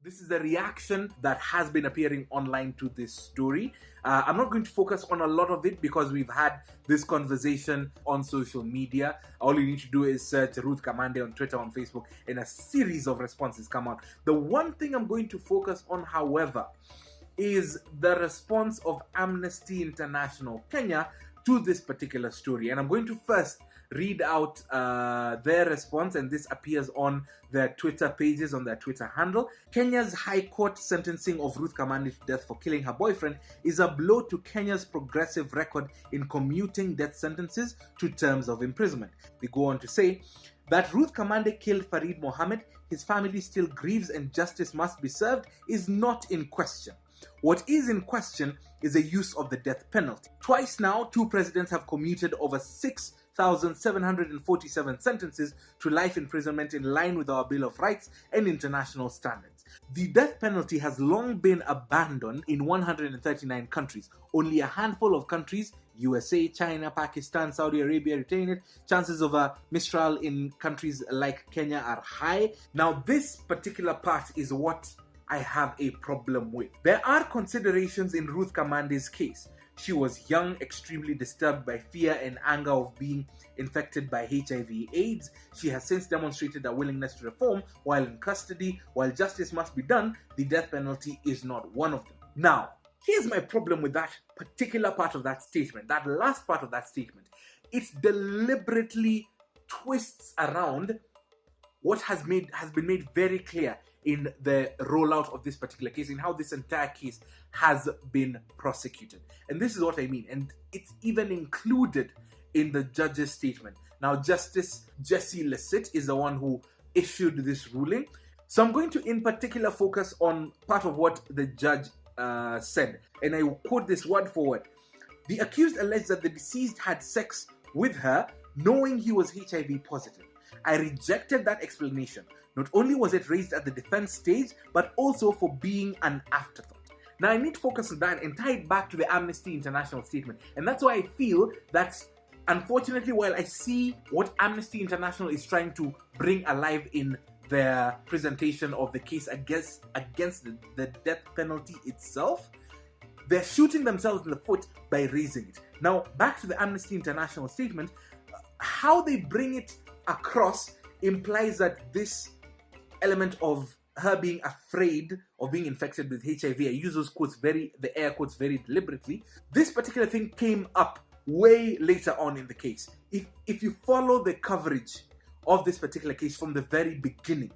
This is the reaction that has been appearing online to this story. I'm not going to focus on a lot of it because we've had this conversation on social media. All you need to do is search Ruth Kamande on Twitter, on Facebook, and a series of responses come out. The one thing I'm going to focus on, however, is the response of Amnesty International Kenya to this particular story. And I'm going to first read out their response, and this appears on their Twitter pages, on their Twitter handle. Kenya's High Court sentencing of Ruth Kamande to death for killing her boyfriend is a blow to Kenya's progressive record in commuting death sentences to terms of imprisonment. They go on to say that Ruth Kamande killed Farid Mohammed, his family still grieves and justice must be served, is not in question. What is in question is the use of the death penalty. Twice now, two presidents have commuted over 6,747 sentences to life imprisonment in line with our Bill of Rights and international standards. The death penalty has long been abandoned in 139 countries. Only a handful of countries, USA, China, Pakistan, Saudi Arabia, retain it. Chances of a mistrial in countries like Kenya are high. Now, this particular part is what I have a problem with. There are considerations in Ruth Kamande's case. She was young, extremely disturbed by fear and anger of being infected by HIV/AIDS. She has since demonstrated a willingness to reform while in custody. While justice must be done, the death penalty is not one of them. Now, here's my problem with that particular part of that statement, that last part of that statement. It deliberately twists around what has been made very clear in the rollout of this particular case, in how this entire case has been prosecuted. And this is what I mean. And it's even included in the judge's statement. Now, Justice Lesiit is the one who issued this ruling. So I'm going to in particular focus on part of what the judge said. And I will quote this word for word. The accused alleged that the deceased had sex with her knowing he was HIV positive. I rejected that explanation. Not only was it raised at the defense stage, but also for being an afterthought. Now, I need to focus on that and tie it back to the Amnesty International statement. And that's why I feel that, unfortunately, while I see what Amnesty International is trying to bring alive in their presentation of the case against the death penalty itself, they're shooting themselves in the foot by raising it. Now, back to the Amnesty International statement, how they bring it across implies that this element of her being afraid of being infected with HIV, I use those quotes the air quotes very deliberately. This particular thing came up way later on in the case. If you follow the coverage of this particular case from the very beginning,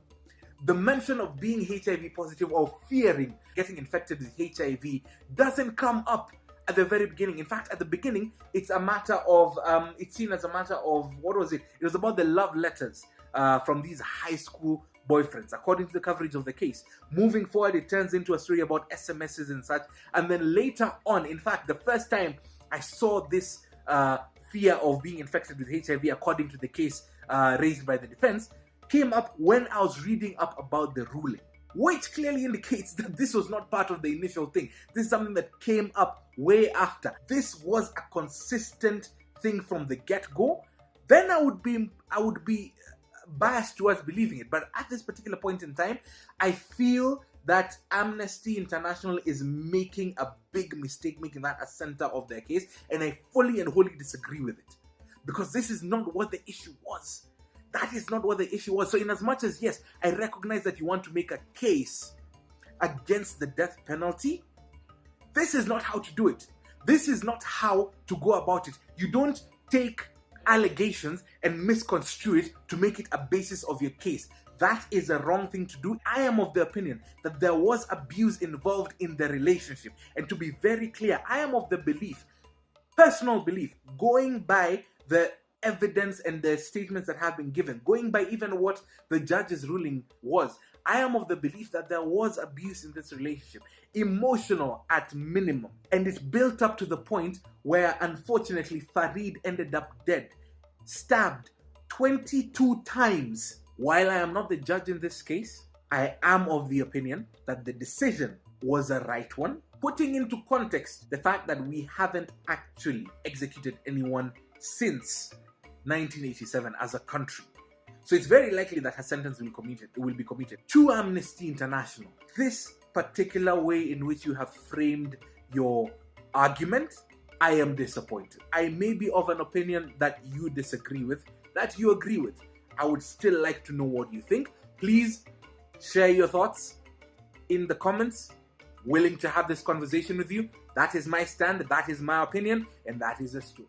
the mention of being HIV positive or fearing getting infected with HIV doesn't come up at the very beginning. In fact, at the beginning, it's a matter of, it's seen as a matter of, what was it? It was about the love letters from these high school boyfriends, according to the coverage of the case. Moving forward, it turns into a story about SMSs and such. And then later on, in fact, the first time I saw this fear of being infected with HIV, according to the case raised by the defense, came up when I was reading up about the ruling, which clearly indicates that this was not part of the initial thing. This is something that came up way after. This was a consistent thing from the get-go. Then I would be biased towards believing it. But at this particular point in time, I feel that Amnesty International is making a big mistake, making that a center of their case, and I fully and wholly disagree with it. Because this is not what the issue was. That is not what the issue was. So in as much as, yes, I recognize that you want to make a case against the death penalty, this is not how to do it. This is not how to go about it. You don't take allegations and misconstrue it to make it a basis of your case. That is a wrong thing to do. I am of the opinion that there was abuse involved in the relationship. And to be very clear, I am of the belief, personal belief, going by the evidence and the statements that have been given, going by even what the judge's ruling was, I am of the belief that there was abuse in this relationship, emotional at minimum, and it built up to the point where unfortunately Farid ended up dead, stabbed 22 times. While I am not the judge in this case, I am of the opinion that the decision was a right one, putting into context the fact that we haven't actually executed anyone since 1987 as a country. So it's very likely that her sentence will be commuted. To Amnesty International, this particular way in which you have framed your argument, I am disappointed. I may be of an opinion that you disagree with, that you agree with. I would still like to know what you think. Please share your thoughts in the comments. Willing to have this conversation with you. That is my stand, that is my opinion, and that is a story.